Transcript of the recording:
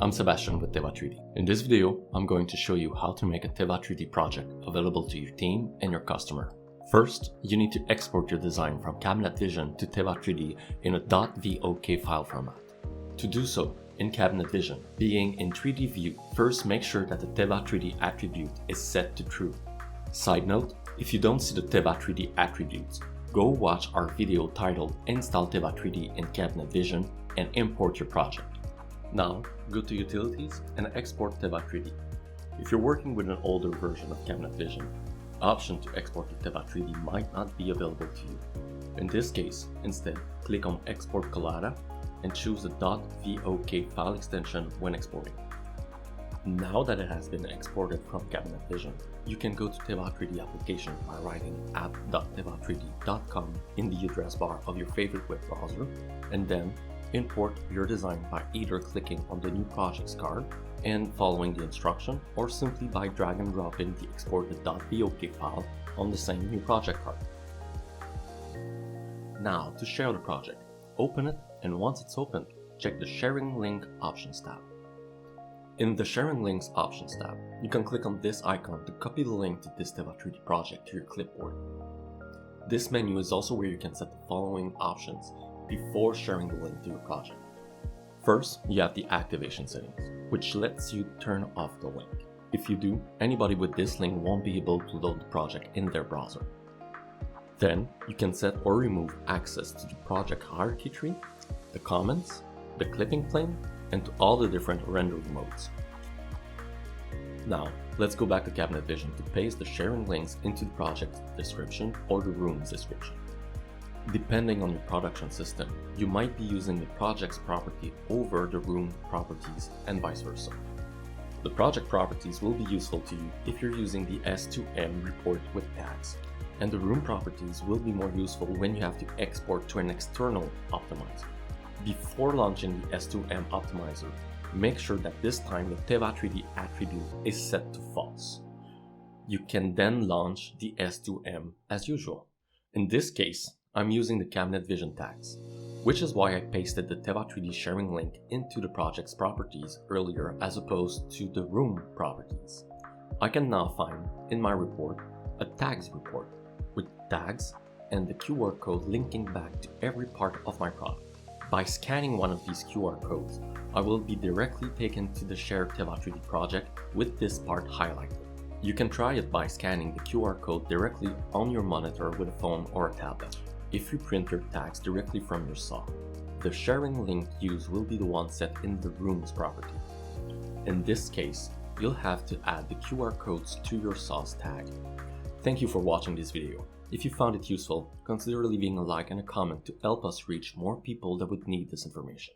I'm Sebastian with Teva 3D. In this video, I'm going to show you how to make a Teva 3D project available to your team and your customer. First, you need to export your design from Cabinet Vision to Teva 3D in a .voc file format. To do so, in Cabinet Vision, being in 3D view, first make sure that the Teva 3D attribute is set to true. Side note, if you don't see the Teva 3D attributes, go watch our video titled Install Teva 3D in Cabinet Vision and import your project. Now, go to Utilities and export Teva 3D. If you're working with an older version of Cabinet Vision, the option to export to Teva 3D might not be available to you. In this case, instead, click on Export Collada and choose the .voc file extension when exporting. Now that it has been exported from Cabinet Vision, you can go to Teva 3D application by writing app.teva3d.com in the address bar of your favorite web browser, and then import your design by either clicking on the New Projects card and following the instruction, or simply by drag and dropping the exported .voc file on the same New Project card. Now, to share the project, open it, and once it's open, check the Sharing Link Options tab. In the Sharing Links Options tab, you can click on this icon to copy the link to this Teva 3D project to your clipboard. This menu is also where you can set the following options before sharing the link to your project. First, you have the activation settings, which lets you turn off the link. If you do, anybody with this link won't be able to load the project in their browser. Then, you can set or remove access to the project hierarchy tree, the comments, the clipping plane, and to all the different rendering modes. Now, let's go back to Cabinet Vision to paste the sharing links into the project description or the room's description. Depending on your production system, you might be using the project's property over the room properties and vice versa. The project properties will be useful to you if you're using the S2M report with tags, and the room properties will be more useful when you have to export to an external optimizer. Before launching the S2M optimizer, make sure that this time the Teva 3D attribute is set to false. You can then launch the S2M as usual. In this case, I'm using the Cabinet Vision tags, which is why I pasted the Teva 3D sharing link into the project's properties earlier as opposed to the room properties. I can now find, in my report, a tags report with tags and the QR code linking back to every part of my product. By scanning one of these QR codes, I will be directly taken to the shared Teva 3D project with this part highlighted. You can try it by scanning the QR code directly on your monitor with a phone or a tablet. If you print your tags directly from your saw, the sharing link used will be the one set in the room's property. In this case, you'll have to add the QR codes to your saw's tag. Thank you for watching this video. If you found it useful, consider leaving a like and a comment to help us reach more people that would need this information.